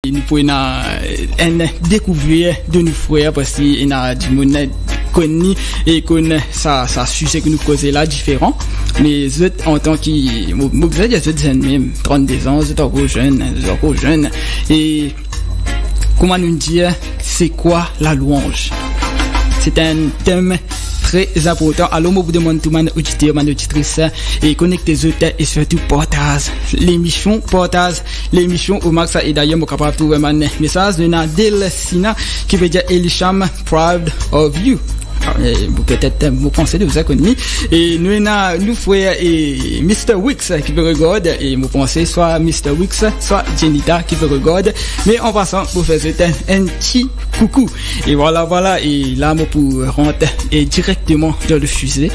Nous pouvons découvrir de nos frères parce qu'il y a du monde connu et connaît ça sujet que nous causons là différent. Mais autres en tant que vous êtes même 32 ans, vous êtes encore jeune, et comment nous dire c'est quoi la louange? C'est un thème très important. Alors, moi, vous demande tout le monde, auditeur, auditrice, et connectez-vous et surtout partage l'émission au max. Et d'ailleurs, je suis capable de trouver un message de Nadel Sina qui veut dire Elisham, proud of you. Peut-être vous pensez de vous connaître. Et nous frères et Mr. Wix qui veut regarder, et vous pensez soit Mr. Wix, soit Jenita qui veut regarder. Mais en passant, pour faire un petit coucou. Et voilà, et là, pour rentrer directement dans le sujet.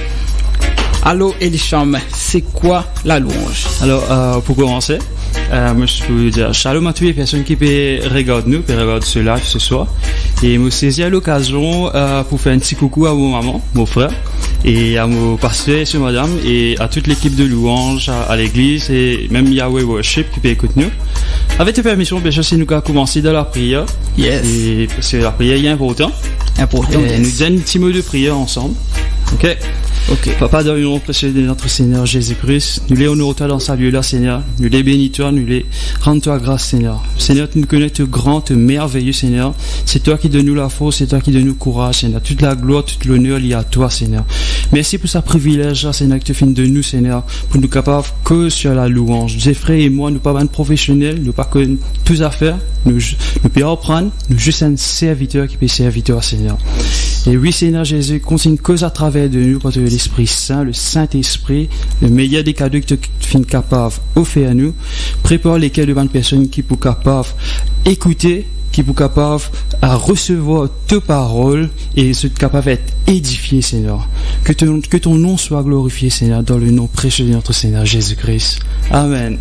Allô Elisham, c'est quoi la louange? Alors, pour commencer, moi je peux dire shalom à toutes les personnes qui regardent ce live ce soir. Et je saisis à l'occasion pour faire un petit coucou à mon maman, mon frère, et à mon pasteur et madame, et à toute l'équipe de louange, à l'église, et même Yahweh Worship qui peut écouter nous. Avec ta permission, bien sûr, si nous avons commencé dans la prière. Yes. Et parce que la prière est importante. Yes. Nous disons un petit mot de prière ensemble. Ok. Papa, dans le nom précieux de notre Seigneur Jésus-Christ, nous les honorons toi dans sa lieu là, Seigneur. Nous les bénissons toi, nous les rendons toi grâce, Seigneur. Seigneur, tu nous connais, tu es grand, tu es merveilleux, Seigneur. C'est toi qui donnes nous la force, c'est toi qui donnes nous courage, Seigneur. Toute la gloire, tout l'honneur lié à toi, Seigneur. Merci pour ce privilège, Seigneur, que tu finis de nous, Seigneur, pour nous capables que sur la louange. Frères et moi, nous pas un professionnel, nous pas que plus à faire, nous pouvons apprendre, nous juste un serviteur qui peut servir toi, Seigneur. Et oui, Seigneur Jésus, continue cause à travers de nous, parce que l'Esprit Saint, le Saint-Esprit, le meilleur des cadeaux que tu finis capable d'offrir à nous, prépare lesquels de bonnes personnes qui sont capables d'écouter, qui sont capables à recevoir tes paroles et sont capables d'être édifiés, Seigneur. Que ton nom soit glorifié, Seigneur, dans le nom précieux de notre Seigneur Jésus-Christ. Amen.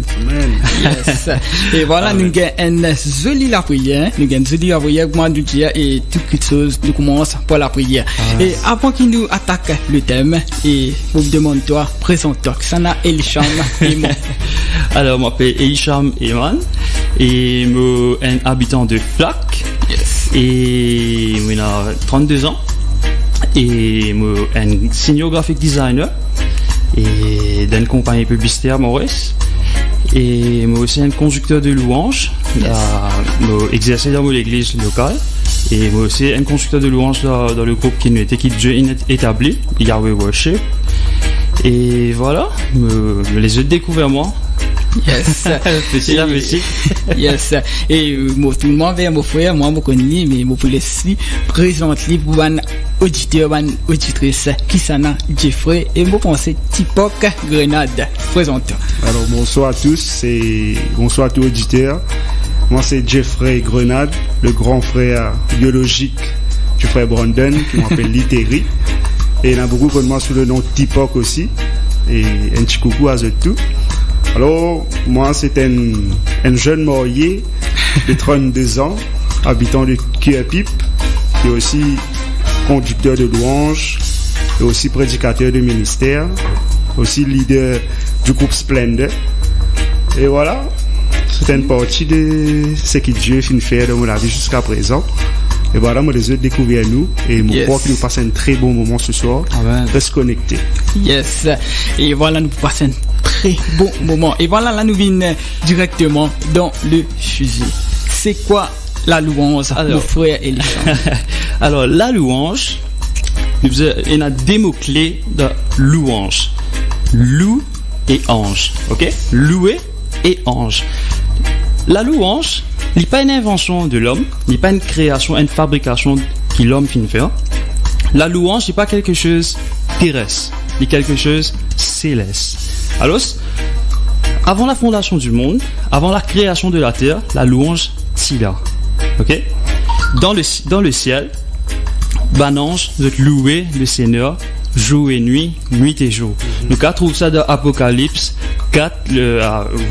Yes. Et voilà, amen. Nous avons une jolie la prière. Nous avons une jolie la prière, comment nous dire, et toute chose, nous commençons par la prière. Amen. Et avant qu'il nous attaque le thème, et vous me demandez, toi, présente-toi, ça n'a Elisham et moi. Alors, moi, je m'appelle Elisham Eman, et je suis un habitant de Flac. Yes. Et j'ai 32 ans. Et je suis un senior graphic designer et d'une compagnie publicitaire Maurice. Et moi aussi un conducteur de louange. Yes. J'ai exercé dans l'église locale. Et moi aussi un conducteur de louange dans le groupe qui est déjà établi, Yahweh Worship. Et voilà, je les ai découverts moi. Yes. Petit. Yes. Et tout le monde vers mon frère, moi, je connais, mais je peux laisser présenter pour un auditeur, une auditrice, qui s'en Jeffrey, et je pense Tipok Grenade. Présente. Alors, bonsoir à tous, et bonsoir à tous auditeurs. Moi, c'est Jeffrey Grenade, le grand frère biologique du frère Brandon, qui m'appelle Littéry. Et il y en a beaucoup comme moi sous le nom de Tipok aussi. Et un petit coucou à eux tous. Alors, moi, c'est un jeune marié de 32 ans, habitant de Kierpip, qui est aussi conducteur de louange, et aussi prédicateur de ministère, aussi leader du groupe Splendor. Et voilà, c'est une partie de ce que Dieu finit de faire dans mon vie jusqu'à présent. Et voilà, moi, les autres découvert nous, et je crois que nous passons un très bon moment ce soir. Amen. Reste connectés. Yes. Et voilà, nous passons un très bon moment. Et voilà, là, nous venons directement dans le sujet. C'est quoi la louange, mon frère Elisham? Alors, la louange, il y a des mots-clés de louange. Loue et ange. Ok? Louer et ange. La louange, il n'est pas une invention de l'homme, il n'est pas une création, une fabrication que l'homme finit de faire. La louange n'est pas quelque chose terrestre, c'est quelque chose céleste. Alors, avant la fondation du monde, avant la création de la terre, la louange, c'est là. Ok? Dans le ciel, un ange doit louer le Seigneur jour et nuit, nuit et jour. Nous trouvons ça dans Apocalypse 4,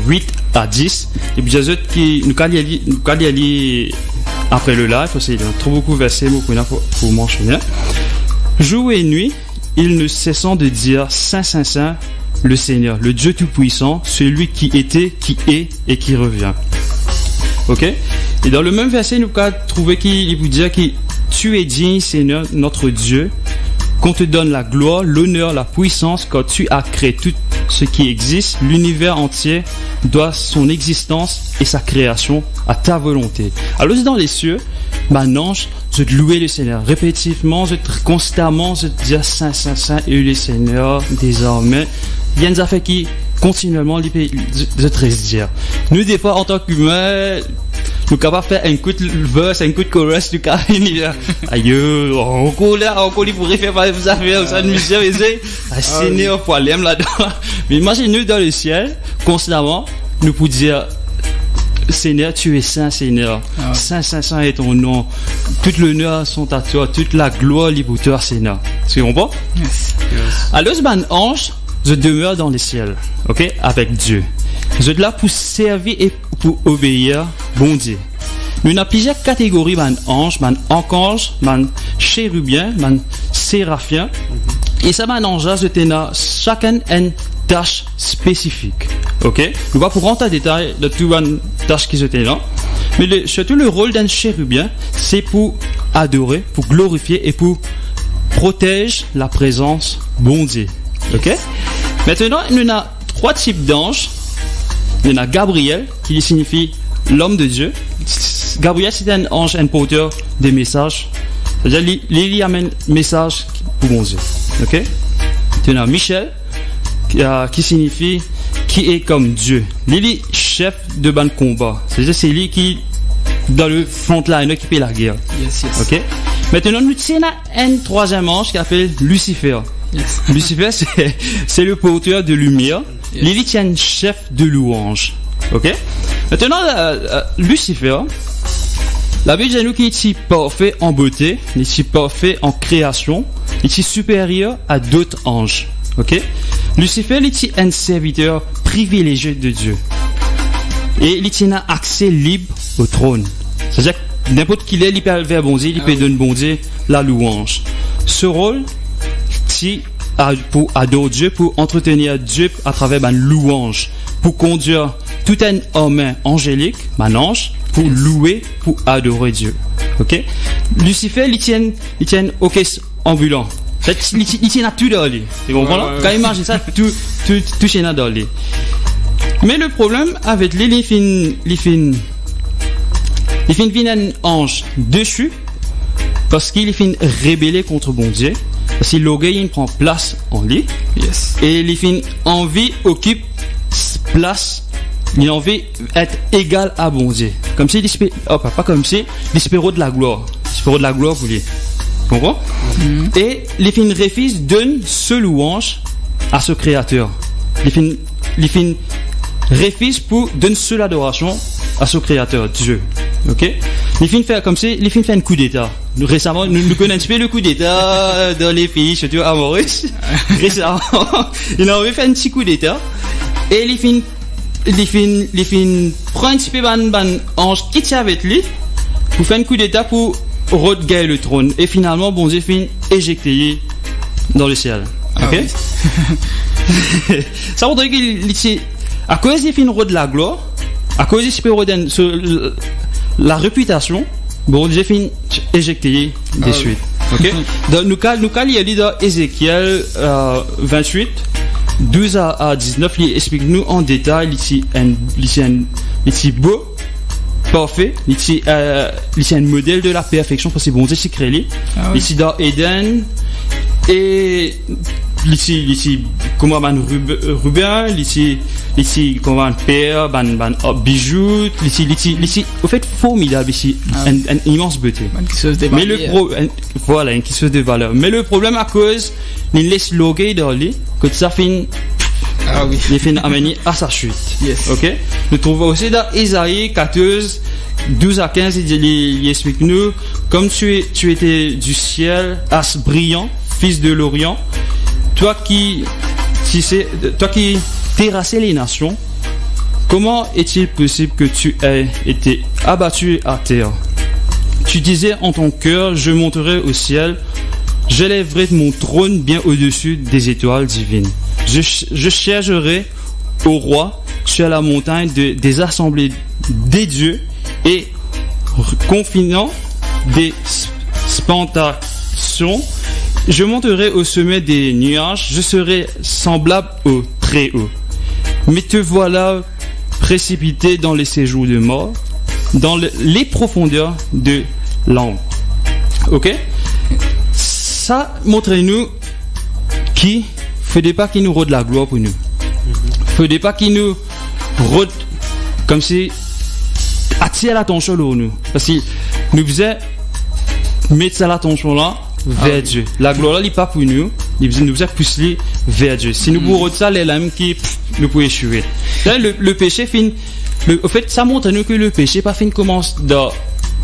8 à 10. Et puis, les autres qui nous aller après le live, parce qu'il y a trop beaucoup de versets pour mentionner. Jour et nuit, ils ne cessent de dire Saint, Saint, Saint, le Seigneur, le Dieu Tout-Puissant, celui qui était, qui est et qui revient. Ok? Et dans le même verset, nous avons trouvé qu'il vous dit que tu es digne, Seigneur, notre Dieu, qu'on te donne la gloire, l'honneur, la puissance, quand tu as créé tout ce qui existe. L'univers entier doit son existence et sa création à ta volonté. Alors, dans les cieux, un ange, je te louer le Seigneur. Répétitivement, constamment, je te dire Saint, Saint, Saint, et le Seigneur, désormais. Il y a des affaires qui, continuellement, je te dire. Nous, des fois, en tant qu'humains, nous sommes capables de faire un coup de verse, un coup de chorus, du cas, aïe, on coule pour faire par les affaires, ça nous dit, Seigneur, pour aller là-dedans. Mais imaginez-nous dans le ciel, constamment, nous pouvons dire, Seigneur, tu es saint, Seigneur. Saint, Saint, Saint est ton nom. Toute l'honneur sont à toi, toute la gloire est pour toi, Seigneur. Tu comprends? Yes. Alors, ce ange, je demeure dans le ciel, ok, avec Dieu. Je suis là pour servir et pour obéir, bon Dieu. Nous avons plusieurs catégories d'anges, archanges, chérubins, séraphiens. Et ça, ange, je tenais chacun une tâche spécifique. Ok? Nous va pour rentrer en détail de toutes les tâches qui étaient là. Mais surtout le rôle d'un chérubin, c'est pour adorer, pour glorifier et pour protéger la présence bon Dieu. Ok? Maintenant, nous avons 3 types d'anges. Il y en a Gabriel, qui signifie l'homme de Dieu. Gabriel, c'est un ange, un porteur des messages. C'est-à-dire, il amène message pour bon Dieu. Ok? Il y en a Michel, qui signifie qui est comme Dieu. Il est chef de ban combat. C'est-à-dire, c'est lui qui, dans le frontline, qui fait la guerre. Yes. Ok? Maintenant, nous avons un 3e ange qui s'appelle Lucifer. Yes. Lucifer, c'est le porteur de lumière. Yes. Il est un chef de louange. Ok? Maintenant, Lucifer, la Bible dit nous qu'il est parfait en beauté, il est parfait en création, il est supérieur à d'autres anges. Ok? Lucifer, il est un serviteur privilégié de Dieu. Et il a accès libre au trône. C'est-à-dire que n'importe qui il peut faire bon Dieu, il peut donner bon Dieu la louange. Ce rôle, c'est pour adorer Dieu, pour entretenir Dieu à travers une louange, pour conduire tout un homme angélique, un ange, pour louer, pour adorer Dieu. Ok? Lucifer, il tient au caisse ambulant. Il tient tout dans lui. Tu comprends? Quand il imagine ça, tout tient dans lui. Mais le problème avec lui, il finit un ange déchu parce qu'il finit rébellé contre bon Dieu. Parce que l'orgueil il prend place en lui. Yes. Et il finit envie occupe place. Il a envie d'être égal à bon Dieu. Comme si pas comme si l'espéro de la gloire. L'espéro de la gloire pour lui. Tu comprends? Mm-hmm. Et les fins refusent donne ce louange à ce créateur. Les fins refusent pour donner seule adoration à ce créateur, Dieu. Ok? Les fins faire comme si, les fins fait un coup d'état. Récemment, nous connaissons le coup d'état dans les pays, surtout à Maurice. Récemment, il a envie de faire un petit coup d'état. Et les fins prennent un petit peu ban ange qui tient avec lui pour faire un coup d'état pour regagner le trône. Et finalement, bon Dieu finit éjecté dans le ciel. Ok? Oui. Ça voudrait qu'il à cause des fins de la gloire, à cause de la réputation, bon Dieu finit éjecté des suites. Ok? Donc, nous il y a dit dans Ézéchiel 28, 12 à 19, il explique nous en détail, il beau, parfait, il est un modèle de la perfection parce que bon Dieu s'est créé. Ici dans Éden, et ici comment un Ruben, ici comment un père, bijoux, ici au fait formidable ici, un immense beauté. Mais voilà, une chose de valeur. Mais le problème à cause il laisse l'orgueil dans lui, que ça finit. Il finit amené à sa chute. Yes. Ok? Nous trouvons aussi dans Isaïe 14, 12 à 15, il explique nous, comme tu étais du ciel, as brillant, fils de l'Orient, toi qui terrassais les nations, comment est-il possible que tu aies été abattu à terre? Tu disais en ton cœur, je monterai au ciel, j'élèverai mon trône bien au-dessus des étoiles divines. Je chercherai au roi sur la montagne des assemblées des dieux et confinant des spantations, je monterai au sommet des nuages, je serai semblable au Très-Haut. Mais te voilà précipité dans les séjours de mort, dans les profondeurs de l'ombre. Ok? Ça montre-nous qu'il faudrait pas qu'il nous rôde la gloire pour nous. Faudrait pas qu'il nous rôde comme si attirer l'attention sur nous. Parce qu'il nous faisait mettre ça l'attention là vers Dieu. La gloire là, il n'est pas pour nous. Il nous faisait pousser vers Dieu. Si nous bourrons ça, les lames qui nous pouvons échouer. Là, le péché finit. En fait, ça montre nous que le péché pas fin commence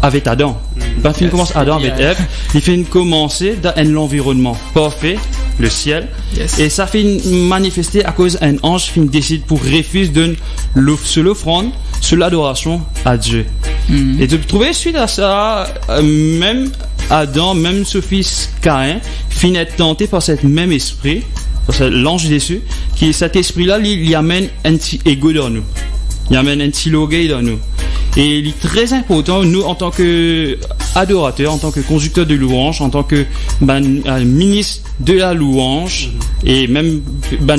avec Adam. Pas fin commence Adam avec Ève. Il fait commencer dans l'environnement parfait, le ciel. Et ça fait manifester à cause d'un ange qui décide pour refuser de se l'offrande, sur l'adoration à Dieu. Et de trouver suite à ça, même Adam, même son fils Caïn, finit tenté par cet même esprit, par l'ange déçu, qui cet esprit-là, il amène un petit ego dans nous. Il amène un petit loguet dans nous. Et il est très important, nous, en tant qu'adorateurs, en tant que conducteurs de louange, en tant que ministre de la louange, et même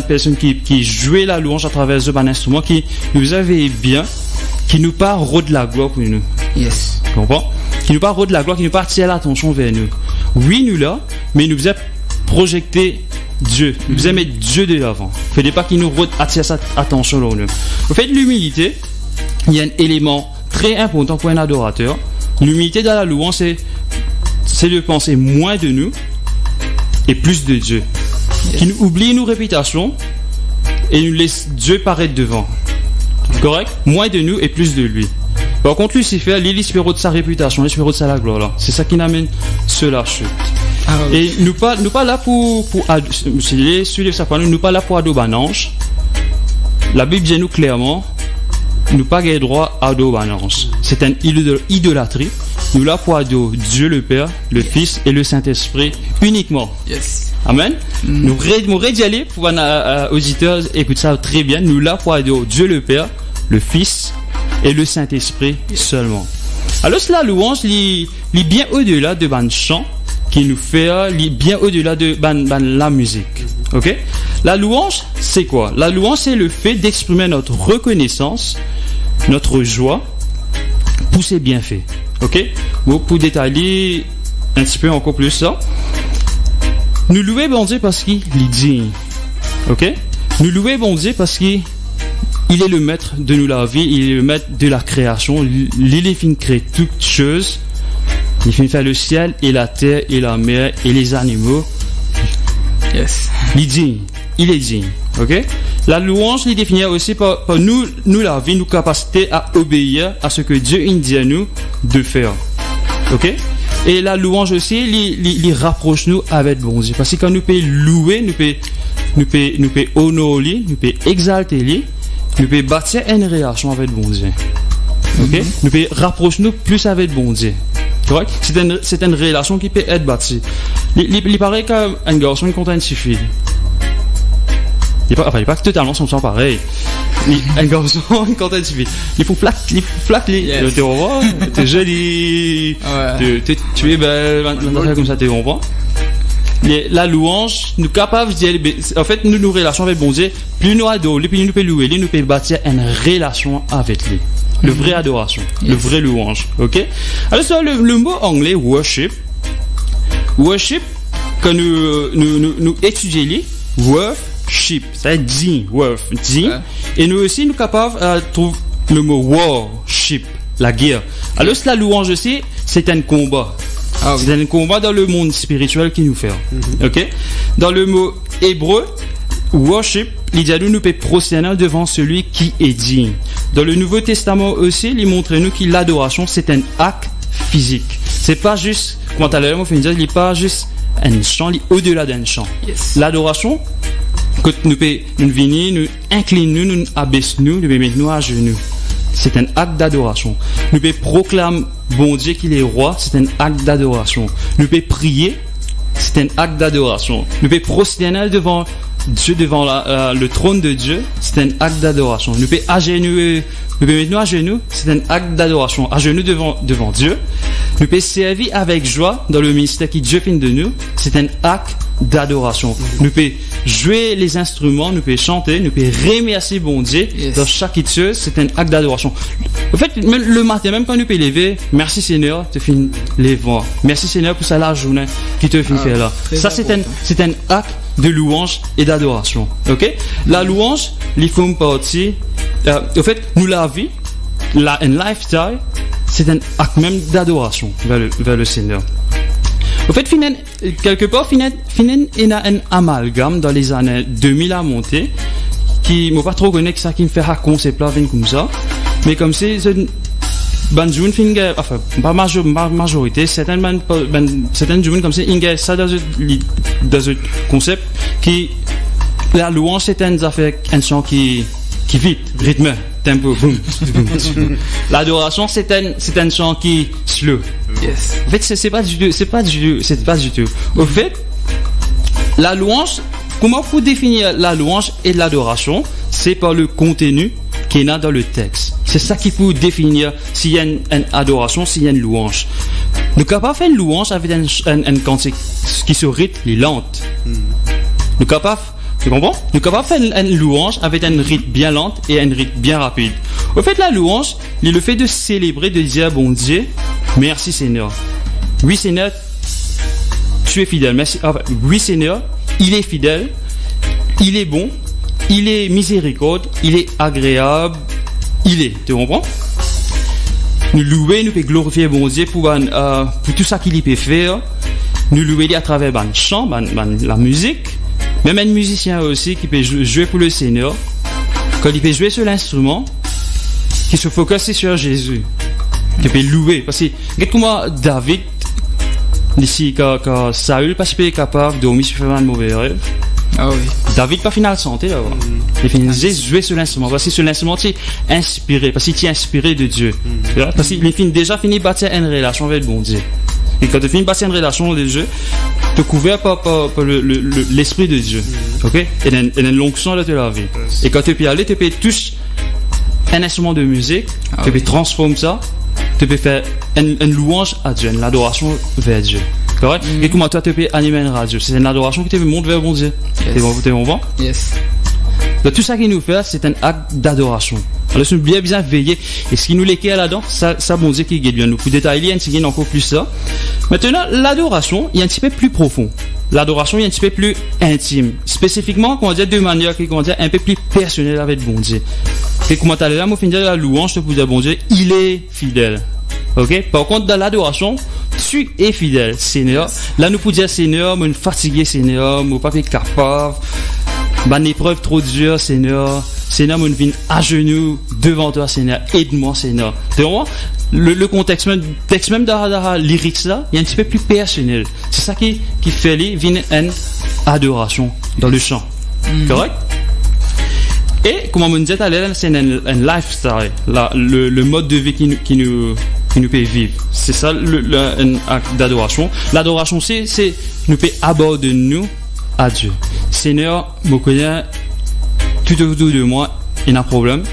personne qui jouait la louange à travers un instrument, qui nous avait bien, qui nous part de la gloire pour nous. Yes. Tu comprends? Qui nous part de la gloire, qui nous part tirer l'attention vers nous. Oui, nous là, mais nous faisait projeter Dieu. Nous faisait mettre Dieu de l'avant. Il ne fallait pas qu'il nous attire cette attention vers nous. Au fait, l'humilité, il y a un élément très important pour un adorateur. L'humilité dans la louange, c'est de penser moins de nous et plus de Dieu. Qui nous oublie nos réputations et nous laisse Dieu paraître devant. Correct? Moins de nous et plus de lui. Par contre, Lucifer, il espère de sa réputation, il espère de sa gloire là. C'est ça qui n'amène cela chute. Et nous pas là pour nous pas là pour adorer un ange. La Bible dit nous clairement, nous pas gagner droit à adorer un ange. C'est une idolâtrie. Nous là pour adorer Dieu le Père, le Fils et le Saint-Esprit uniquement. Yes. Amen. Nous d'y aller pour un auditeur écoute ça très bien. Nous là pour adorer Dieu le Père, le Fils et le Saint-Esprit seulement. Alors la louange, il est bien au-delà de ban chant qui nous fait, bien au-delà de la musique. Ok? La louange, c'est quoi? La louange, c'est le fait d'exprimer notre reconnaissance, notre joie pour ses bienfaits. Ok? Bon, pour détailler un petit peu encore plus ça, nous louer bon Dieu parce qu'il est digne. Ok? Nous louer bon Dieu parce qu'il est le maître de nous la vie, il est le maître de la création. Il est fin de créer toutes choses. Il fait faire le ciel et la terre et la mer et les animaux. Yes. Il est digne. Il est digne. Ok? La louange est définie aussi par nous la vie, nos capacités à obéir à ce que Dieu dit à nous de faire. Ok? Et la louange aussi, il rapproche nous avec bon Dieu. Parce que quand nous pouvons louer, nous pouvons honorer, nous pouvons exalter, nous pouvons bâtir une relation avec bon Dieu. Ok? Nous pouvons rapprocher nous plus avec bon Dieu. Correct? C'est une relation qui peut être bâtie. Il paraît qu'un garçon contre une fille. Il n'est pas totalement son sang pareil. Un garçon contre une fille. Il faut flatter. Yes. Tu vois? T'es joli. Ouais. Tu es belle. Comme ça, tu comprends? La louange, nous capables de dire, en fait, nous relations avec bon Dieu, plus nous adorons, plus nous pouvons louer, nous pouvons bâtir une relation avec lui. Le vrai adoration, le vrai louange. Ok? Alors, ça, le mot anglais worship, quand nous étudions, worship, ça veut dire digne, et nous aussi, nous capables de trouver le mot worship, la guerre. Alors, la louange aussi, c'est un combat. C'est un combat dans le monde spirituel qui nous fait. Ok? Dans le mot hébreu, worship, il dit à nous peut prosterner devant celui qui est digne. Dans le Nouveau Testament aussi, il montre nous que l'adoration, c'est un acte physique. C'est pas juste, comment à l'heure, il n'est pas juste un chant, il est au-delà d'un chant. Yes. L'adoration, quand nous venons, nous inclinons, nous abaissons, nous mettons nous à genoux. C'est un acte d'adoration. Nous pouvons proclamer bon Dieu qu'il est roi, c'est un acte d'adoration. Nous pouvons prier, c'est un acte d'adoration. Nous pouvons prosterner devant Dieu devant le trône de Dieu, c'est un acte d'adoration. Nous pouvons mettre nous à genoux, c'est un acte d'adoration. À genoux devant Dieu. Nous pouvons servir avec joie dans le ministère qui Dieu fait de nous, c'est un acte d'adoration. Nous pouvons jouer les instruments, nous pouvons chanter, nous pouvons remercier bon Dieu dans chaque chose, c'est un acte d'adoration. En fait, même le matin, même quand nous pouvons lever, merci Seigneur, te finis les voix. Merci Seigneur pour ça la journée qui te finit faire là. Ça, c'est un acte de louange et d'adoration. Ok? La louange, il faut une partie, en fait, nous la vie, un lifestyle, c'est un acte même d'adoration vers le Seigneur. En fait, quelque part, il y a un amalgame dans les années 2000 à monter, qui ne pas trop connaître ça qui me fait un concept là, comme ça. Mais comme c'est Banjoun finger, enfin, pas majorité, certaines jeunes comme ça, il ça dans un concept qui, la louange, c'est un chant qui vite, rythme, tempo, boum, boum. L'adoration, c'est un chant qui slow. Yes. En fait, c'est pas du tout. Au fait, la louange, comment faut définir la louange et l'adoration? C'est par le contenu qu'il y a dans le texte. C'est ça qui peut définir s'il y a une adoration, s'il y a une louange. Nous ne pouvons pas faire une louange avec un cantique qui se rythme lente. Nous capable, tu comprends? Nous capable faire une louange avec un rythme bien lent et un rythme bien rapide. Au fait, la louange, c'est le fait de célébrer, de dire bon Dieu, merci Seigneur. Oui Seigneur, tu es fidèle. Merci. Enfin, oui Seigneur, il est fidèle, il est bon, il est miséricorde, il est agréable, tu comprends? Nous louer, nous pouvons glorifier bon Dieu pour tout ça qu'il peut faire. Nous louer à travers le chant, la musique. Même un musicien aussi qui peut jouer pour le Seigneur, quand il peut jouer sur l'instrument, qui se focus sur Jésus, qui peut louer. Parce que, regarde comment David, ici, quand Saül, parce qu'il est capable de dormir sur un mauvais rêve. Ah oui. David pas final santé là. Il finit jouer sur l'instrument parce que sur l'instrument c'est inspiré parce qu'il est inspiré de Dieu. Parce qu'il finit déjà fini bâtir une relation avec bon Dieu. Et quand tu finis bâtir une relation avec Dieu, tu es couvert par l'esprit de Dieu. OK? Et une l'onction de la vie. Et quand tu peux aller, tu peux toucher un instrument de musique, tu peux transformer ça, tu peux faire une louange à Dieu, une adoration vers Dieu. Correct? Et comment toi tu peux animer une radio? C'est une adoration qui te montre vers bon Dieu. T'es bon? Yes. Donc tout ça qu'il nous fait, c'est un acte d'adoration. Alors nous bien veiller. Et ce qui nous l'équerre là-dedans, ça bon Dieu qui guide bien nous. Pour détailler, il y a encore plus ça. Maintenant, l'adoration, il y a un petit peu plus profond. L'adoration, il y a un petit peu plus intime. Spécifiquement, qu'on dit de manière qui dit un peu plus personnelle avec bon Dieu. Et comment t'as là, moi, fin de la louange, je te dire bon Dieu, il est fidèle. Ok? Par contre, dans l'adoration, tu es fidèle, Seigneur. Là, nous pouvons dire, Seigneur, moi, fatigué, Seigneur, moi, pas capable. Une épreuve trop dure, Seigneur. Seigneur, moi, viens à genoux devant toi, Seigneur. Aide-moi, Seigneur. Tu vois? Le contexte même dans la lyrics là, il est un petit peu plus personnel. C'est ça qui fait une adoration dans le chant. Correct? Et, comme on me disait tout à l'heure, c'est un lifestyle. Le mode de vie qui nous peut vivre. C'est ça un acte d'adoration. L'adoration, c'est nous peut aborder nous à Dieu. Seigneur, je connais tout autour de moi, il y a un problème.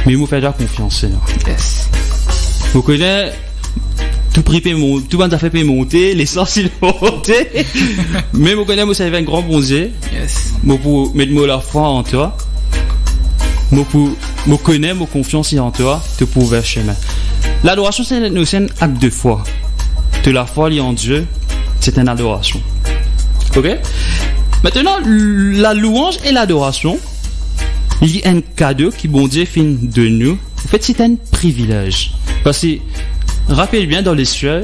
Mais je me fais confiance, Seigneur. Yes. Je connais tout prix tout le monde a fait monter, les sorciers monter. Mais je connais, je savais un grand bon Dieu. Yes. Je pour mettre la foi en toi. Je connais, ma confiance en toi, te pour vers chemin. L'adoration, c'est un acte de foi. De la foi liée en Dieu, c'est une adoration. Ok? Maintenant, la louange et l'adoration, il y a un cadeau qui bon Dieu fait de nous. En fait, c'est un privilège. Parce que, rappelez bien, dans les cieux,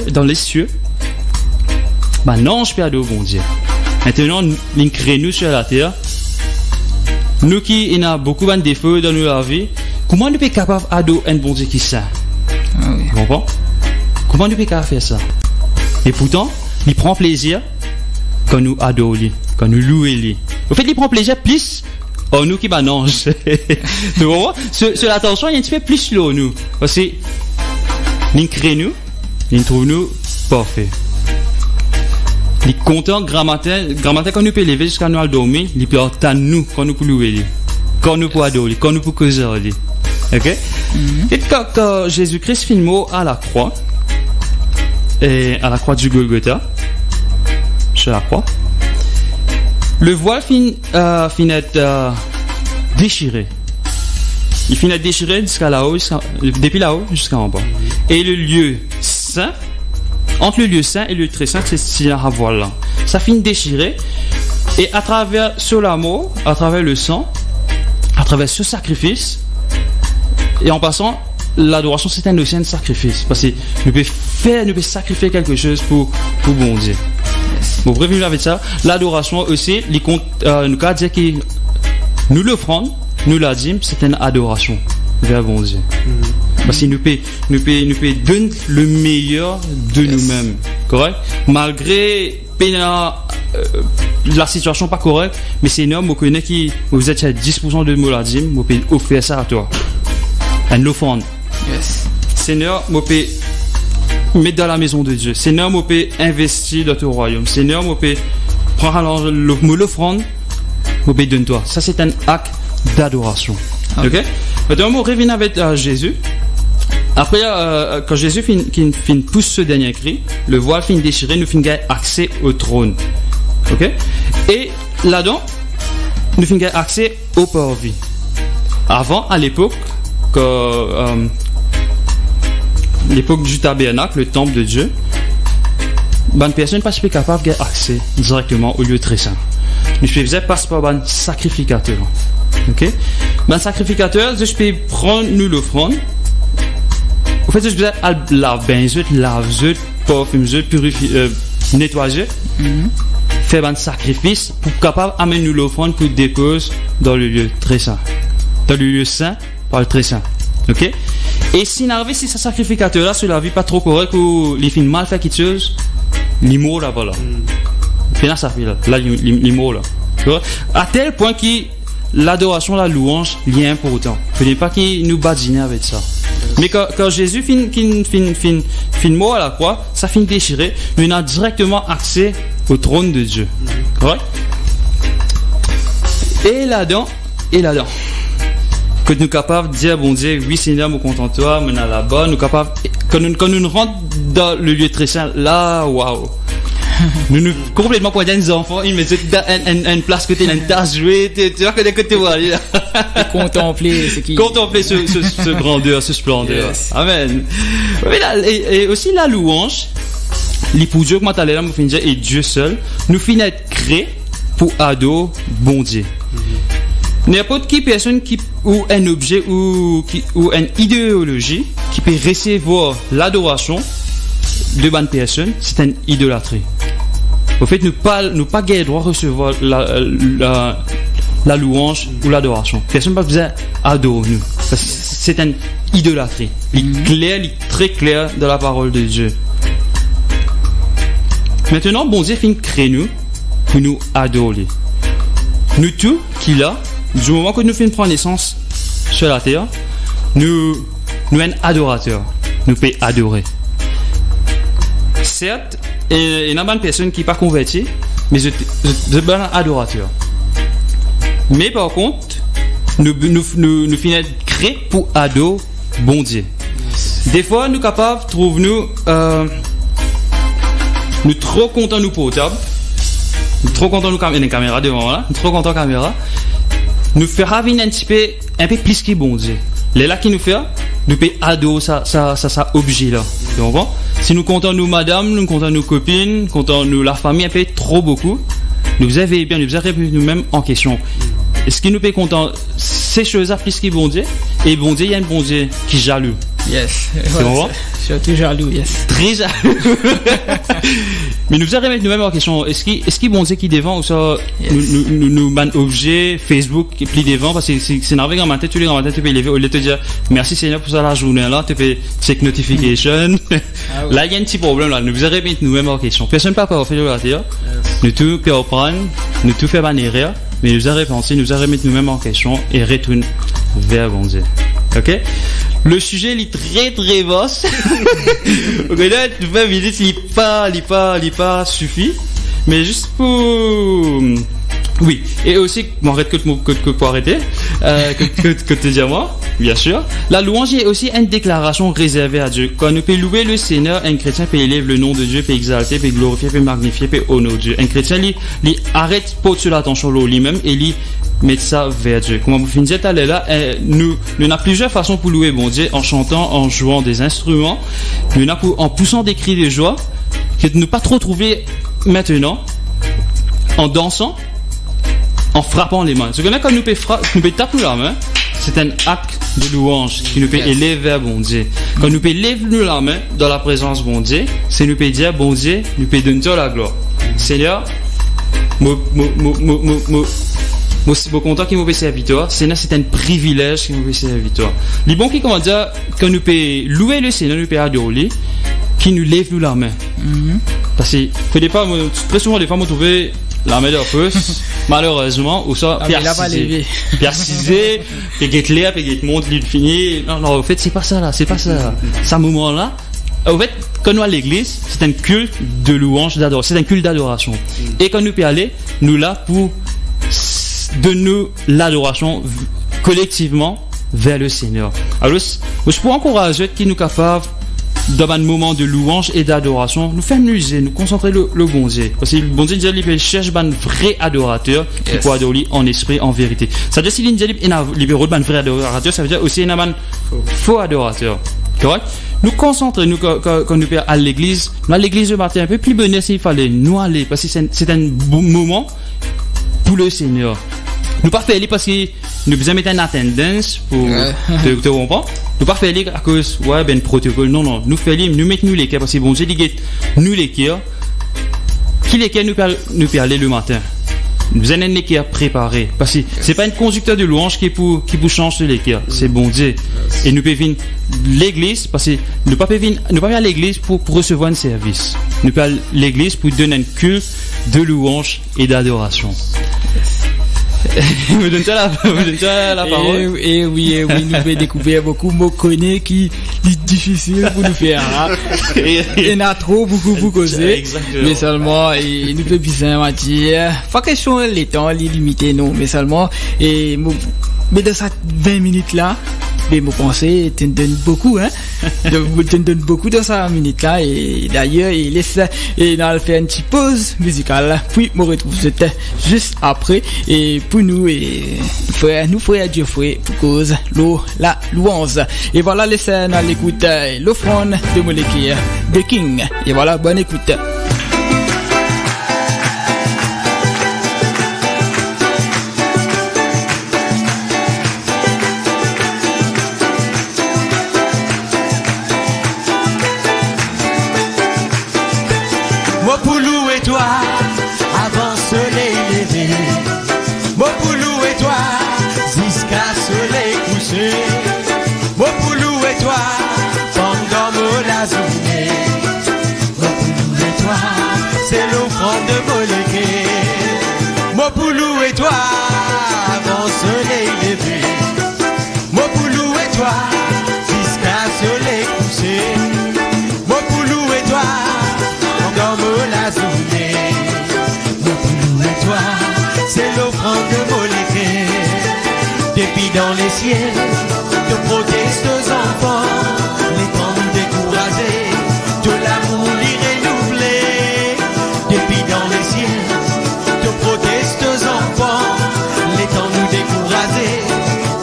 non, je peux adorer bon Dieu. Maintenant, nous créons sur la terre. Nous qui avons beaucoup de défauts dans notre vie, comment nous sommes capables d'adorer un bon Dieu qui est saint? Vous comprenez? Comment nous sommes capables de faire ça? Et pourtant, il prend plaisir quand nous adorons, quand nous louons. En fait, il prend plaisir plus en nous qui manage. Tu comprends? Sur l'attention, il y a un petit peu plus slow nous. Parce que nous créons nous, nous trouvons nous parfaits. Les content grammatin quand nous peut lever jusqu'à nous dormir, il peut attendre nous quand nous pouvons louer, quand nous pouvons adorer, quand nous pouvons causer. OK? Et quand Jésus-Christ fit le mot à la croix, et à la croix du Golgotha, sur la croix, le voile finit d'être déchiré. Il finit d'être déchiré jusqu'à là-haut, depuis là-haut jusqu'en bas. Et le lieu saint, entre le lieu saint et le lieu très saint, c'est la voile là. Ça finit déchiré. Et à travers ce l'amour, à travers le sang, à travers ce sacrifice, et en passant, l'adoration c'est aussi un sacrifice. Parce que nous pouvons sacrifier quelque chose pour bon Dieu. Bon, bref, avec ça, l'adoration aussi, nous pouvons dire que nous l'offrande, nous la dîme, c'est une adoration vers bon Dieu. Parce que nous pouvons donner le meilleur de nous-mêmes. Correct? Malgré la situation pas correcte, mais c'est énorme, vous connaissez que vous êtes à 10% de la dîme, vous pouvez offrir ça à toi. Une offrande. Seigneur, vous pouvez mettre dans la maison de Dieu. Seigneur, vous pouvez investir dans ton royaume. Seigneur, vous pouvez prendre l'offrande, vous pouvez donner toi. Ça, c'est un acte d'adoration. Ok? Maintenant, on revient avec Jésus. Après, quand Jésus finit pousse ce dernier cri, le voile finit déchiré, nous finissons accès au trône. Ok? Et là-dedans, nous finissons accès au parvis. Avant, à l'époque, l'époque du tabernacle, le temple de Dieu, une personne pas capable d'avoir accès directement au lieu très saint. Nous faisons passer par un sacrificateur. Ok? Un sacrificateur, je peux prendre nous l'offrande. En fait, je peux laver, parfumer, purifier, nettoyer, faire un sacrifice pour capable amener nous l'offrande pour déposer dans le lieu très saint. Dans le lieu saint, par le très saint. Ok? Et si n'arrive si ce sacrificateur là, sur la vie pas trop correct ou les films mal fait quelque chose, l'immo là, voilà. Puis là, ça fait là, l'immo là. À tel point que l'adoration, la louange, il est important. Il ne faut pas qu'il nous badine avec ça. Mais quand Jésus finit mort à la croix, ça finit déchiré, mais on a directement accès au trône de Dieu. Correct? Et là-dedans, que nous sommes capables de dire, bon Dieu, oui Seigneur, nous content de toi, nous sommes là-bas, nous sommes capables, quand nous rentrons dans le lieu très saint, là, waouh! Nous complètement pointer les enfants, ils mettent une place côté, une tasse jouée, tu vois que tu vois aller là. Contempler ce grandeur, ce splendeur. Yes. Amen. Et aussi la louange, les pour Dieu, comme tu as là, nous finissons et Dieu seul, nous finissons être créés pour adorer bon Dieu. N'importe qui personne ou un objet ou une idéologie qui peut recevoir l'adoration de bonne personne, c'est une idolâtrie. Au fait, nous pas gagner le droit de recevoir la louange ou l'adoration. Personne n'a pas besoin d'adorer nous. C'est une idolâtrie. Il est très clair dans la parole de Dieu. Maintenant, bon Dieu finit de créer nous pour nous adorer. Nous tous qui là, du moment que nous finissons de prendre naissance sur la terre, nous sommes adorateurs. Nous pouvons adorer. Certes, il y a une personne qui n'est pas convertie, mais je suis un adorateur. Mais par contre, nous finissons de créer pour adorer bon Dieu. Des fois, nous sommes capables de trouver nous trop contents nous portables, nous trop contents nous une caméra devant là, nous trop contents caméra, nous faire un peu plus que bon Dieu. Les là qui nous fait, nous pouvons adorer ça objet là. Tu comprends? Si nous comptons nous madame, nous comptons nos copines, nous comptons nous la famille un peu trop beaucoup, nous avez bien, nous avons nous-mêmes en question. Est-ce que nous pouvons compter ces choses-là plus que bon Dieu? Et bon Dieu, il y a un bon Dieu qui est jaloux. Yes. C'est bon? Surtout jaloux, yes. Très jaloux. Mais nous allons remettre nous-mêmes en question. Est-ce qu'il bon Dieu qui devant ou ça, yes. nous ban objet, Facebook, qui plie devant, parce que c'est nerveux dans ma tête, tous les grands matins, tu peux lever, au lieu de te dire, merci Seigneur pour ça la journée là, tu peux check notification. Ah oui. Là, il y a un petit problème là. Nous allons remettre nous-mêmes en question. Personne ne peut pas faire la terre. Nous tout peut reprendre, nous tout faire ban erreur, mais nous allons repenser, nous allons remettre nous-mêmes en question et retourner vers bon Dieu. Ok? Le sujet est très très vaste. Ok, là, 20 minutes, il pas suffit. Mais juste pour... Oui, et aussi, m'arrête que pour arrêter, que te dire moi, bien sûr. La louange est aussi une déclaration réservée à Dieu. Quand nous peut louer le Seigneur, un chrétien peut élever le nom de Dieu, peut exalter, peut glorifier, peut magnifier, peut honorer Dieu. Un chrétien, il arrête pas de l'attention sur lui-même et il met ça vers Dieu. Comme vous finissez tout à l'heure là, nous avons plusieurs façons pour louer bon Dieu, en chantant, en jouant des instruments, en poussant des cris de joie, que nous pas trop trouver maintenant, en dansant, en frappant les mains. Ce que là, quand nous pouvons taper la main, c'est un acte de louange qui nous peut élever vers bon Dieu. Quand nous pouvons lever la main dans la présence bon Dieu, c'est nous pouvons dire bon Dieu, nous pouvons donner la gloire. Seigneur, je suis content qu'il m'ait servi toi. Seigneur, c'est un privilège qu'il m'ait servi toi. Les bons qui comment dire, quand nous pouvons louer le Seigneur, nous pouvons adorer, qui nous lève nous la main. Parce que très souvent, des fois, on trouve la meilleure puce, malheureusement, ou ça, persisé, puis get l'air, puis get monte, lui fini. Non, en fait, c'est pas ça là, c'est pas ça. Ce moment-là, en fait, quand nous à l'église, c'est un culte de louange, d'adoration, c'est un culte d'adoration. Et quand nous peut aller, nous là pour donner l'adoration collectivement vers le Seigneur. Alors, je peux encourager qui nous capables dans un moment de louange et d'adoration, nous faire muser, nous concentrer le bon Dieu. Parce que le bon Dieu dit qu'il cherche un vrai adorateur qui peut adorer en esprit, en vérité. Ça veut dire qu'il dit qu'il y a un vrai adorateur, ça veut dire aussi qu'il y a un faux adorateur. Correct? Nous concentrer, nous, quand nous sommes à l'église le matin, un peu plus bonheur s'il fallait nous aller, parce que c'est un bon moment pour le Seigneur. Nous pas faire parce que nous besoin mettre une attendance pour te comprendre. Nous pas faire à cause ben protocole non nous faire nous mettre nous les cœurs parce que bon Dieu dit nous les cœurs qui les cœurs nous peut aller le matin. Nous avons les cœurs préparés parce que c'est pas un conducteur de louange qui pour changer les cœurs, c'est bon Dieu. Et nous pouvons venir l'église parce que nous pas venir à l'église pour recevoir un service. Nous pouvons à l'église pour donner un culte de louange et d'adoration. Vous donnez la parole. Et oui, nous avons découvert beaucoup de mots connus qui sont difficiles pour nous faire. Hein. Il y en a trop, beaucoup pour causer. Mais seulement, et nous pouvons bien dire, pas question les temps, les limités, non, mais seulement, mais dans ces 20 minutes là, mais mon pensée te donne beaucoup, hein. Te donne beaucoup dans cette minute-là, et d'ailleurs, il laisse, et on va faire une petite pause musicale, puis on retrouve juste après, et pour nous, et nous frères Dieu frère, pour cause, la louange. Et voilà, laissez à l'écoute, l'offrande de Molekir, de King. Et voilà, bonne écoute. Mopoulou et toi, avant soleil levé. Mopoulou et toi, jusqu'à soleil couché. Mopoulou et toi, endorme la journée. Mopoulou et toi, c'est l'offrande de Moléké. Depuis dans les ciels, te protège tes enfants. Les temps découragés, de l'amour l'irrénouvelé. Depuis dans les ciels, te protège tes enfants. Les temps nous découragés,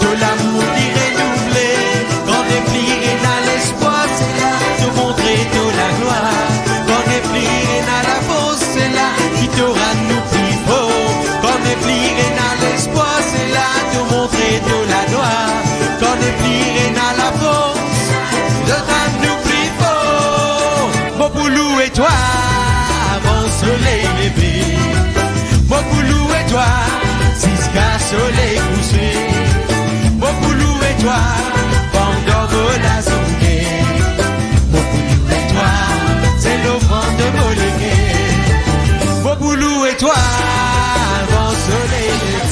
de l'amour l'irrénouvelé. Quand les pliés n'a l'espoir, c'est là te montrer de la gloire. Quand les pliés n'a la force, c'est là qui t'aura nous plus fort. Quand les pliés n'a l'espoir, c'est là te montrer de la gloire. Quand les pliés n'a la force, de nous plus fort. Mopoulou et toi, avant soleil levé. Mopoulou et toi, jusqu'à soleil couché. Mopoulou et toi, pendant la journée. Mopoulou et toi, c'est l'offrande de Moléké. Mopoulou et toi, avant soleil levé.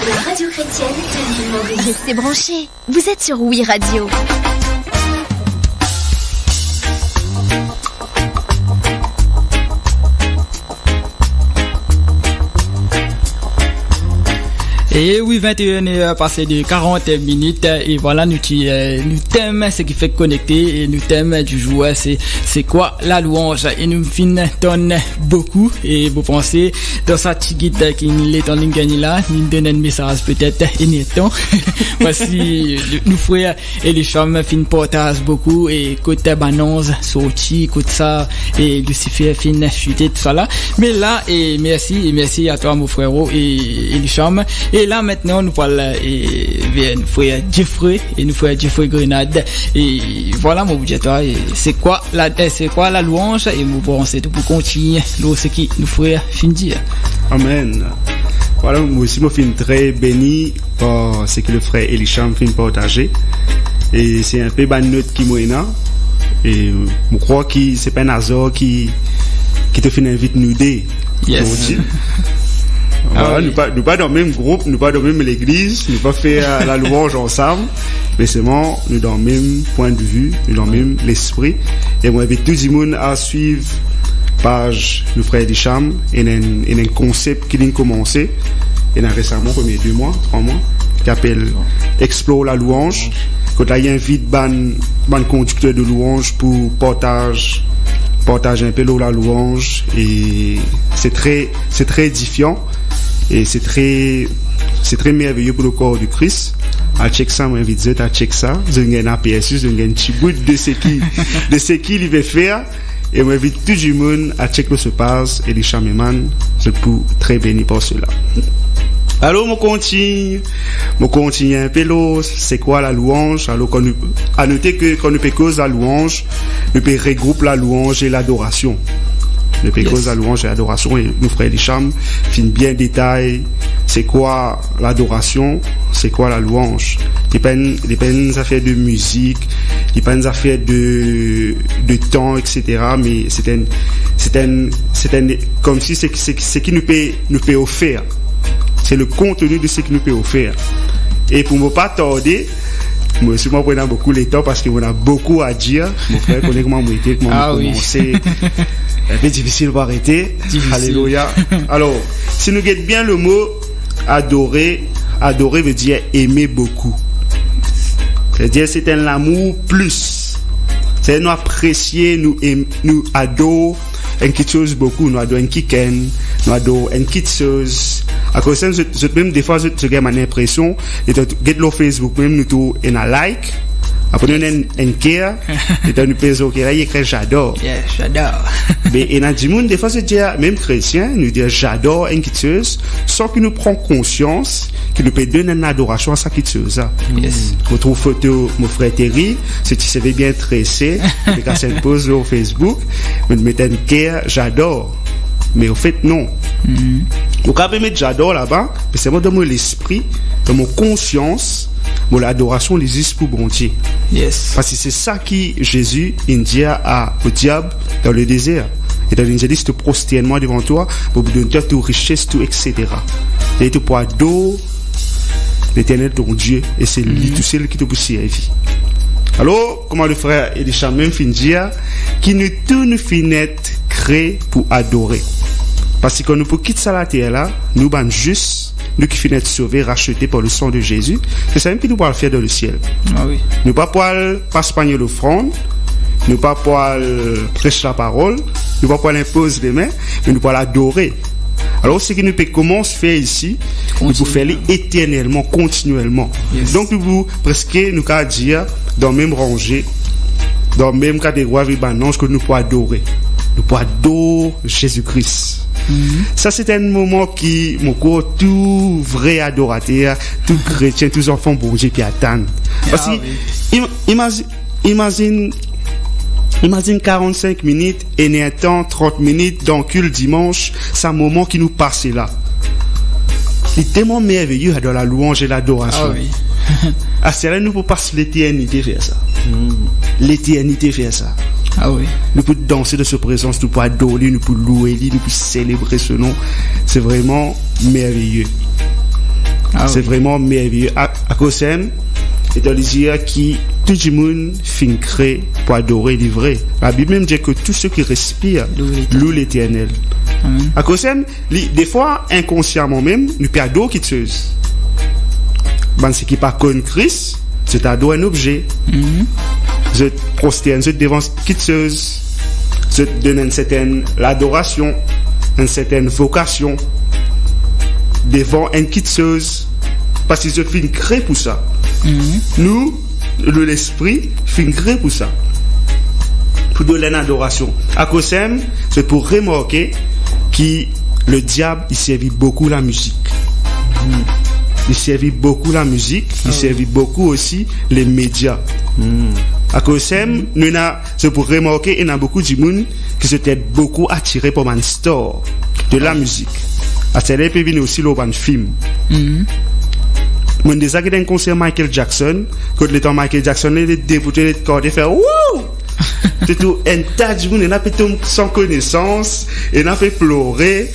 La radio chrétienne de Maurice. Restez branchés, vous êtes sur Oui Radio. Et oui, 21h passé de 40 minutes et voilà, nous thème ce qui fait connecter et nous thème du jour c'est quoi la louange et nous finissons beaucoup et vous pensez dans sa tigite qui est en ligne gagnée là, nous donne un message peut-être énertant. Voici nous frères et les femmes fin portage beaucoup et côté banance sorti côté ça et Lucifer fin chuté tout ça là. Mais là et merci à toi mon frérot et les femmes. Et là maintenant nous parlons vers nous frère Jeffrey et nous frère Jeffrey Grenade et voilà mon budget c'est quoi la louange et nous pensons tout pour continuer ce qui nous frère fin dire. Amen. Voilà, moi aussi, je suis très béni par ce que le frère Elisham fin partager. Et c'est un peu une note qui m'a et je crois que c'est pas un hasard qui te fait inviter nous deux. Yes. Voilà, nous pas dans le même groupe, nous pas dans la même église, nous pas faire la louange ensemble, mais seulement nous dans le même point de vue, nous dans le même l'esprit. Et moi, avec tout le monde à suivre page le frère Elisham et un concept qui vient de commencer et récemment premier 3 mois qui appelle Explore la louange. Quand il y a invite ban conducteur de louange pour partager un peu la louange et c'est très édifiant et c'est très merveilleux pour le corps du Christ. À check ça, moi invite à check ça. Je gagne un PSU, je gagne un petit bout de ce qu'il va faire. Et moi invite tout le monde à checker ce passe et les chaméman, je suis très béni pour cela. Alors, on continue un peu c'est quoi la louange? Alors, à noter que quand nous peut cause la louange, nous peut regrouper la louange et l'adoration. Nous peut cause la louange et l'adoration et nous frères Elisham fin bien détail. C'est quoi l'adoration? C'est quoi la louange? Il n'y a pas une affaire de musique, il n'y a pas une affaire de temps, etc. Mais c'est comme si c'est ce qui nous peut offrir. C'est le contenu de ce qui nous peut offrir. Et pour ne pas tarder, moi aussi, moi, prenant beaucoup le temps parce qu'on a beaucoup à dire. Mon frère connaît comment commencer. Un peu difficile pour arrêter. Alléluia. Alors, si nous guettons bien le mot adorer veut dire aimer beaucoup. C'est-à-dire c'est un amour plus. C'est nous apprécier, nous adorer quelque chose beaucoup. Nous adorons quelqu'un, nous adorons quelque chose. À cause de ça, même des fois, je j'ai mon impression, et de get le Facebook, même nous tout en a like. Après, nous avons un care, et nous faisons OK, là, il écrit j'adore. Yeah, j'adore. Mais, et dans du monde, des fois, je dis, même chrétien, nous disons j'adore une chose, sans qu'il nous prenne conscience qu'il nous peut donner une adoration à sa chose. Yes. Votre photo, mon frère Terry, si tu savais bien tresser, et quand ça pose sur Facebook, nous mettons un care, j'adore. Mais au fait, non. Donc, quand je mettre j'adore là-bas, c'est moi dans mon esprit, dans mon conscience, mon adoration les is pour bon Dieu. Yes. Parce que c'est ça qui Jésus dit au diable dans le désert. Et dans l'indienne, te prosterne-moi devant toi, pour vous donner toute richesse, tout, etc. Et tu pour adorer l'éternel ton Dieu, et c'est lui tout seul qui te peut servir. Alors, comment le frère Elisham même fin dire, qui nous tout nous finit créé pour adorer. Parce que quand nous pouvons quitter ça la terre là, nous sommes juste, nous qui finissons sauvés, rachetés par le sang de Jésus, c'est ça même que nous pouvons faire dans le ciel. Ah oui. Nous pas pouvoir passer l'offrande, nous pas pouvoir prêcher la parole, nous pas pouvoir imposer les mains, mais nous pouvons l'adorer. Alors, ce que nous pouvons commencer à faire ici, nous pouvons faire éternellement, continuellement. Yes. Donc, nous pouvons presque, nous pouvons dire, dans la même rangée, dans la même catégorie, que nous pouvons adorer. Nous pouvons adorer Jésus-Christ. Ça, c'est un moment qui, mon corps, tout vrai adorateur, tout chrétien, tous enfants bon Dieu qui attendent. Parce que, imagine 45 minutes, et un temps, 30 minutes, dans le dimanche, c'est un moment qui nous passe là. Il est tellement merveilleux dans la louange et l'adoration. Ah oui. C'est là, nous pouvons passer l'éternité faire ça. L'éternité faire ça. Ah oui. Nous pouvons danser de sa présence, nous pouvons adorer, nous pouvons louer, nous pouvons célébrer ce nom. C'est vraiment merveilleux. C'est vraiment merveilleux. À cause de ça, et dans les yeux qui, tout le monde finit créé pour adorer les vrais. La Bible même dit que tous ceux qui respirent louent l'Éternel. À cause de ça, des fois, inconsciemment même, nous pouvons adorer quelque chose. ce qui pas connu Christ, c'est adore un objet. Je prosterne devant quitteuse. Je donne une certaine l'adoration, une certaine vocation devant une quitteuse. Parce que je suis créé pour ça. Nous, l'esprit, fait créé pour ça. Pour donner l'adoration. À cause de ça, c'est pour remarquer que le diable, il servit beaucoup la musique. Il servit beaucoup la musique, il servit beaucoup aussi les médias. À cause de ça, c'est pour remarquer qu'il y a beaucoup de monde qui s'étaient beaucoup attirés par un store de la musique. À ce moment-là, il peut venir aussi le film. Mon déjà qu'il y a un concert Michael Jackson, quand le temps Michael Jackson, il est débuté, il est cordé, faire wouh! C'est tout un tas de monde, il a fait sans connaissance, il a fait pleurer.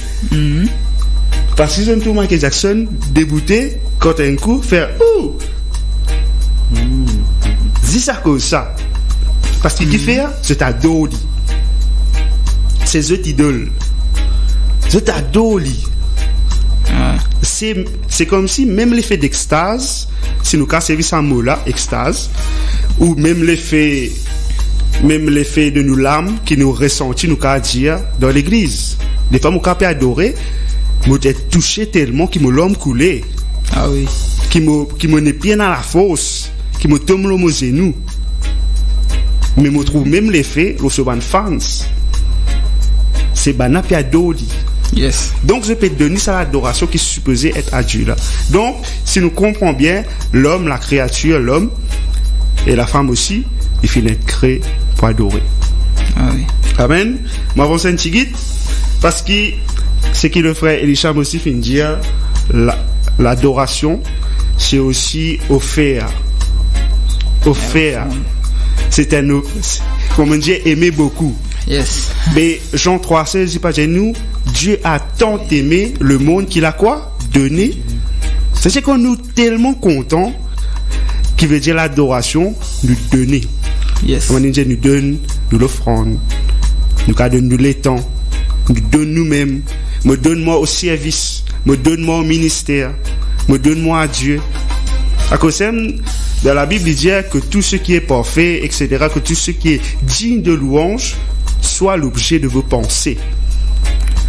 Parce que c'est tout Michael Jackson débuté, quand un coup, faire ouh! Dis ça comme ça. Parce qu'il dit faire, c'est ta doli. C'est eux idole. C'est ta doli. C'est comme si même l'effet d'extase, si nous avons servi ce mot-là, extase, ou même l'effet de nos larmes qui nous ressentit, nous avons dire dans l'église. Des fois, nous avons adorer, nous avons touché tellement qu'il me l'homme coulé. Ah oui. Qui me n'est bien à la fosse, qui me tombe le genou. Mais je trouve même l'effet, le fans. C'est banap et adoli. Yes. Donc, je peux donner ça l'adoration qui est supposée être à Dieu là. Donc, si nous comprenons bien, l'homme, la créature, l'homme et la femme aussi, il finit être créé pour adorer. Ah oui. Amen. Je m'avance un petit guide parce que ce qui le frère Elisham aussi finit dire, l'adoration, c'est aussi offert. C'est un, comme on dit, aimer beaucoup. Yes. Mais Jean 3,16 dit pas nous, Dieu a tant aimé le monde qu'il a quoi? Donné. C'est qu'on nous tellement contents, qui veut dire l'adoration, nous donner. Yes. On dit nous donne, nous l'offrande, nous donne nous les temps, nous donne nous-mêmes, me donne-moi au service, me donne-moi au ministère, me donne-moi à Dieu. À cause dans la Bible, il dit que tout ce qui est parfait, etc., que tout ce qui est digne de louange, soit l'objet de vos pensées.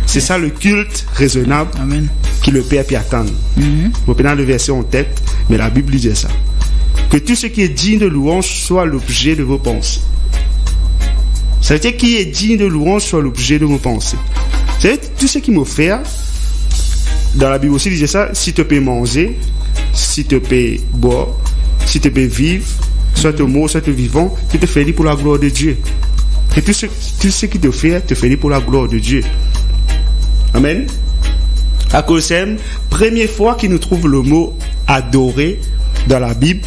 C'est ça le culte raisonnable. Amen. Qui le Père peut attendre. Vous prenez le verset en tête, mais la Bible dit ça. Que tout ce qui est digne de louange soit l'objet de vos pensées. Ça veut dire qui est digne de louange soit l'objet de vos pensées. Ça veut dire tout ce qui m'offert, dans la Bible aussi, il dit ça, si tu peux manger, si tu peux boire, si tu peux vivre, soit tu es mort, soit tu es vivant, tu te fais pour la gloire de Dieu. Et tout ce qui te fait pour la gloire de Dieu. Amen. À cause de première fois qu'il nous trouve le mot adorer dans la Bible,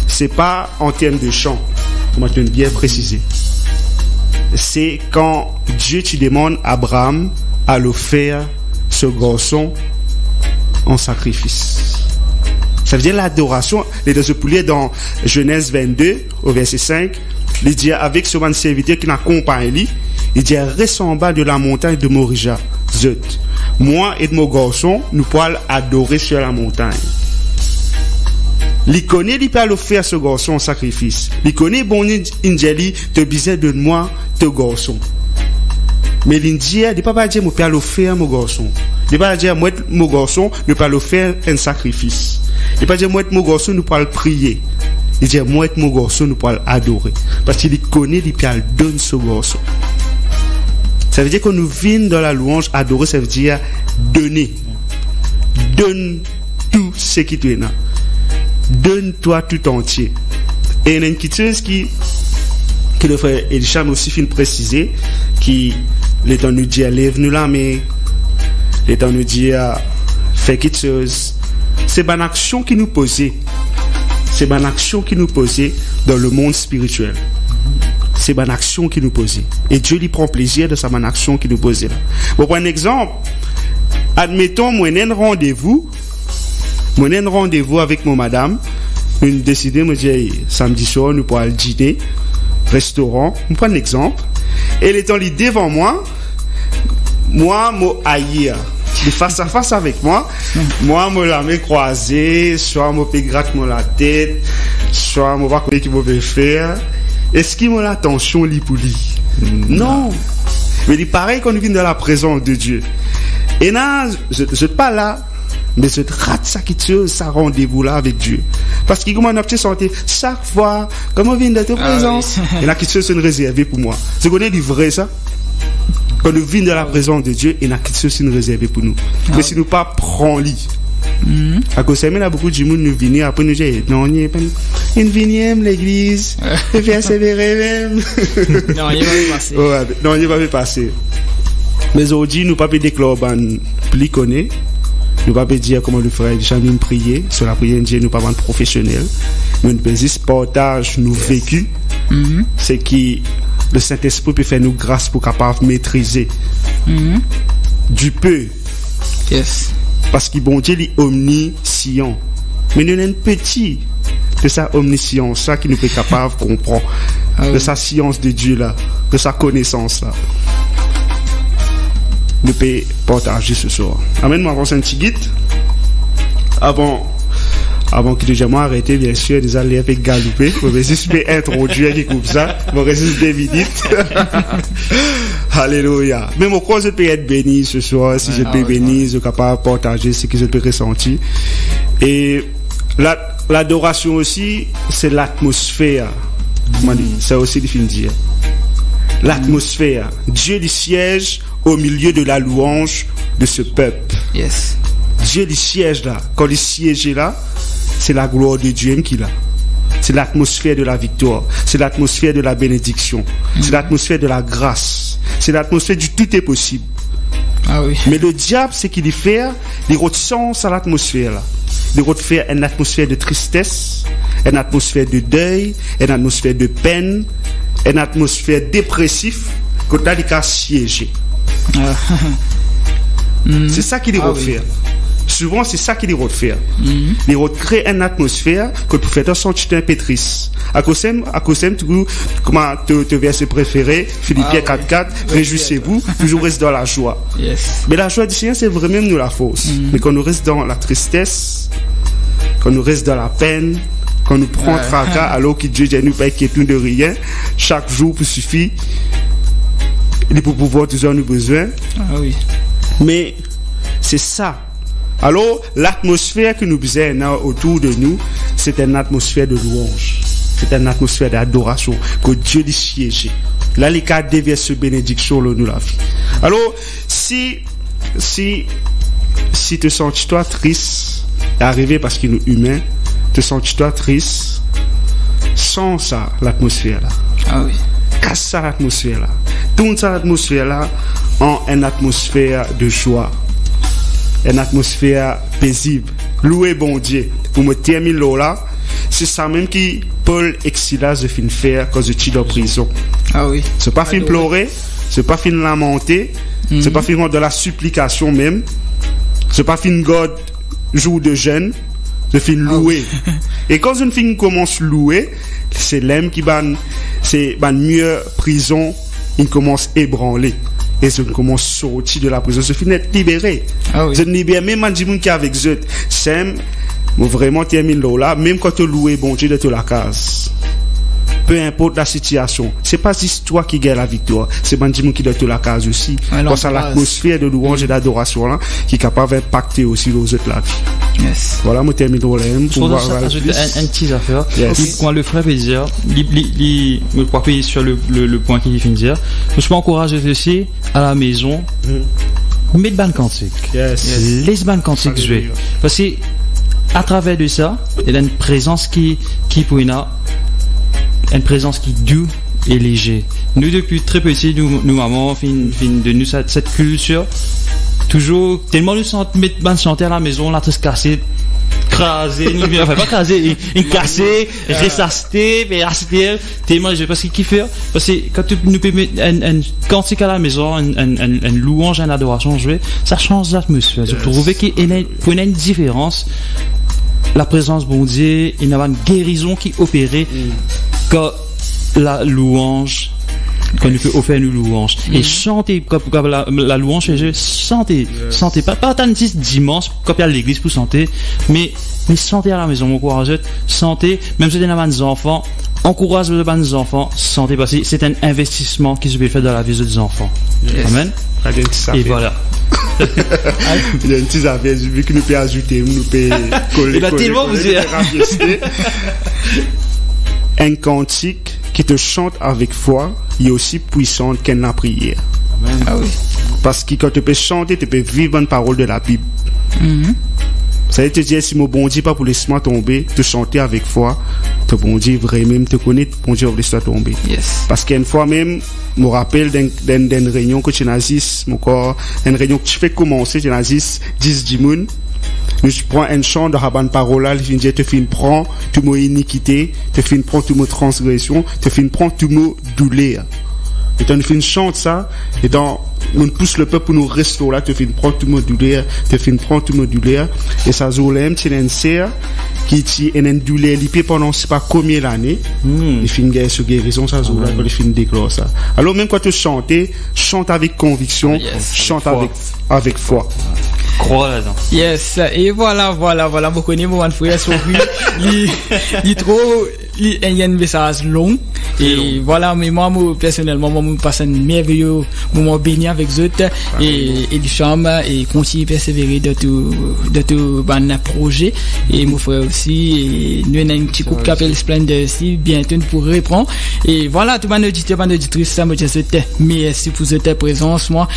c'est pas en termes de chant, comme je viens de bien préciser. C'est quand Dieu te demande à Abraham à l'offrir ce garçon en sacrifice. Ça veut dire l'adoration. Les deux pouliers dans Genèse 22 au verset 5. Il dit avec ce bon serviteur qui l'accompagne lui, il dit ressemble de la montagne de Morija, Zut. Moi et mon garçon, nous pourrons adorer sur la montagne. Il connaît, il peut faire ce garçon en sacrifice. Il connaît bon Indjeli, te bisait de moi, te garçon. Mais l'Indien, il ne peut pas dire, moi, peux faire mon garçon. Il ne peut pas dire, moi, mon garçon, ne peut pas faire un sacrifice. Il ne peut pas dire, moi, mon garçon, nous pourrons prier. Il dit, moi, mon garçon, nous pourrons adorer. Parce qu'il connaît, il peut donner ce garçon. Ça veut dire que nous venons dans la louange, adorer, ça veut dire donner. Donne tout ce qui te est là. Donne-toi tout entier. Et il y a une petite chose que le frère Elisham aussi fin préciser, qui l'étant nous dit lève-nous la main, l'étant nous dit fais quelque chose. C'est une action qui nous posait. C'est une action qui nous posait dans le monde spirituel. C'est une action qui nous posait. Et Dieu lui prend plaisir de sa bonne action qui nous posait là. Bon, pour un exemple, admettons, moi, j'ai un rendez-vous avec mon madame. Nous décidons, me dire, samedi soir, nous pourrons aller dîner, restaurant. On prend un exemple. Et l'étant devant moi, moi, haïr. de face à face avec moi. Moi, me la main croisée, soit me peut gratte la tête, soit me voir qui me veut faire. Est-ce qu'il m'a l'attention li pour lui? Non. Mais il pareil quand on vient dans la présence de Dieu. Et là, je ne suis pas là, mais je rate ça qui tue, ça rendez-vous là avec Dieu. Parce qu'il commence à te sentir chaque fois, comment vient dans ta présence. Et là, qui tue, c'est une réservée pour moi. Tu connais du vrai ça? Quand nous venons dans la présence de Dieu, et là, qui tue, c'est une réservée pour nous. Mais si nous pas prend lit. À cause de ça, il y a beaucoup de gens qui nous viennent après nous dire non, il n'y a pas une vignème l'église, et puis c'est même. Non, il va pas passer. Non, il va pas passer. Mais aujourd'hui, nous ne pouvons pas déclarer plus connaît. Nous ne pouvons pas dire comment le frère Jamine prier. Sur la prière, nous ne pouvons pas être professionnels. Mais nous pouvons juste partager nos vécus. C'est qui le Saint-Esprit peut faire nous grâce pour capable maîtriser du peu. Yes. Parce que bon Dieu est omniscient. Mais nous sommes petits de sa omniscience, ça qui nous est capable de comprendre. De sa science de Dieu là, de sa connaissance là. Nous pouvons partager ce soir. Amène-moi avant un petit guide. Avant que déjà moi arrêté, bien sûr, des allées avec galouper. Je vais juste introduire qui coupe ça. Je vais juste des minutes. Alléluia. Mais mon croix, je peux être béni ce soir. Si je peux bénir, je suis capable de partager ce que je peux ressentir. Et l'adoration aussi, c'est l'atmosphère. C'est aussi défini dire. L'atmosphère. Dieu lui siège au milieu de la louange de ce peuple. Yes. Dieu lui siège là. Quand il siège là, c'est la gloire de Dieu qui est là. C'est l'atmosphère de la victoire. C'est l'atmosphère de la bénédiction. C'est l'atmosphère de la grâce. C'est l'atmosphère du tout est possible. Ah oui. Mais le diable, c'est qu'il y fait, il ressent à l'atmosphère là. Il refait une atmosphère de tristesse, une atmosphère de deuil, une atmosphère de peine, une atmosphère dépressive, quand il y a siégé. C'est ça qu'il refait. Oui. Souvent, c'est ça qu'il refait. Il recrée une atmosphère que tu fais sentir un peu triste. À cause de comment te verset préféré, Philippiens 4:4, réjouissez-vous, toujours reste dans la joie. Yes. Mais la joie du Seigneur, c'est vraiment nous la force. Mais quand nous reste dans la tristesse, quand nous reste dans la peine, quand nous prenons tracas, alors que Dieu ne nous pas inquiétude de rien, chaque jour pour suffire, il est pour pouvoir toujours nous besoin. Ah oui. Mais c'est ça. Alors, l'atmosphère que nous avons autour de nous, c'est une atmosphère de louange. C'est une atmosphère d'adoration que Dieu lui siège. Là, les cas déversent ce bénédiction là nous la vie. Alors, si te sens-toi triste, arrivé parce qu'il est humain, te sens-toi triste, sans ça, l'atmosphère là. Ah oui. Casse ça l'atmosphère là. Tourne ça l'atmosphère là en une atmosphère de joie. Une atmosphère paisible. Louer bon Dieu. Pour me terminer là, c'est ça même qui Paul Exilas de fin faire quand je suis en prison. Ah oui. C'est pas fin pleurer, c'est pas fin lamenter, c'est pas fin de la supplication même, c'est pas fin God jour de jeûne, c'est fin louer. Et quand une fin commence à louer, c'est l'homme qui c'est mieux prison, il commence à ébranler. Et je commence à sortir de la prison. Je finis d'être libéré. Ah oui. Je ne libère même un qui est avec eux. C'est vraiment termine là. Même quand tu loues bon Dieu de la case. Peu importe la situation. C'est pas juste toi qui gagne la victoire. C'est Benjamin qui est de la case aussi. Parce que l'atmosphère de louange et d'adoration là, qui est capable d'impacter aussi les autres la vie. Yes. Voilà, moi termine là. Pour voir un petit affaire. Yes. Quand le frère veut dire, je crois que sur le point qu'il vient de dire, je peux encourager aussi à la maison, mettre ban cantique. Yes. Laisse ban cantique jouer. Parce que, à travers de ça, il y a une présence qui pour une présence qui est douce et léger. Nous, depuis très petits, nous maman, fin de nous cette culture, toujours, tellement nous mettre chanter à la maison, la tresse cassée, craser, enfin pas craser, casser, ressaster, mais aspirer, tellement je parce qu'il fait, parce que quand tu nous peux mettre un cantique à la maison, une louange, une adoration jouer, ça change l'atmosphère. Je trouve qu'il y a une différence. La présence bon Dieu, il y a une guérison qui opérait quand la louange quand nous pouvons offrir une louange. Et chanter, comme la louange, chanter. Chanter. Pas attendre dimanche, quand il y a l'église pour chanter, mais chanter à la maison, mon courage, chanter, même si vous avez des enfants, encourage les enfants, santé, parce que c'est un investissement qui se peut faire dans la vie des enfants. Yes. Amen. Et voilà. Il y a une petite affaire, vu que nous pouvons ajouter, nous pouvons coller. Il a tellement vous dire. Un cantique qui te chante avec foi est aussi puissant qu'une prière. Amen. Ah oui. Parce que quand tu peux chanter, tu peux vivre une parole de la Bible. Ça veut te dire, si mon bon Dieu pas pour laisser moi tomber, te chanter avec foi, te bon Dieu vraiment te connaît, bon Dieu va laisser toi tomber. Yes. Parce qu'une fois même, je me rappelle d'une réunion que tu as dit, mon corps, une réunion que tu fais commencer, tu as dit, 10 dimoun, nous prends un chant de Rabban Parola, il dit, te fin prend tout mon iniquité, te fin prend tout mon transgression, te fin prend tout mon douleur. Et quand nous chante ça, et dans on pousse le peuple pour nous restaurer là, te fin prendre tout mon douleur, te fin prendre tout mon douleur, et ça zoulem, tu une sœur qui ti une douleur lipé pendant c'est pas combien d'années, il fin guerre sur guérison ça zoula quand il fin déclare ça. Alors même quand tu chantes, chante avec conviction, chante avec foi. Crois là-dedans. Yes, et voilà, vous connaissez mon frère Sophie, il trop, il y a un message long, et voilà, mais moi, personnellement, je passe un merveilleux moment béni avec eux, et les chambres, et continue à persévérer de tout ban projet, et mon frère aussi, et nous avons un petit couple qui appelle Splendor aussi, bientôt nous pourrons reprendre, et voilà, tout mon auditeur, mon auditrice, ça me dit, merci pour votre présence, moi,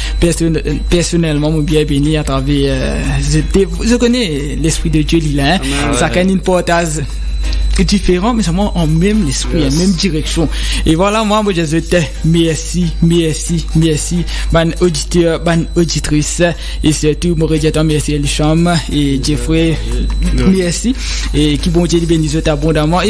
personnellement, je suis bien béni à travers je connais l'esprit de Dieu là, ça a une portage différent, mais ça m'a en même l'esprit, en même direction. Et voilà, moi, je merci, ban auditeur, ban auditrice, et surtout, mon radiateur, merci Elcham, et Jeffrey, merci, et qui bon Dieu bénisse abondamment.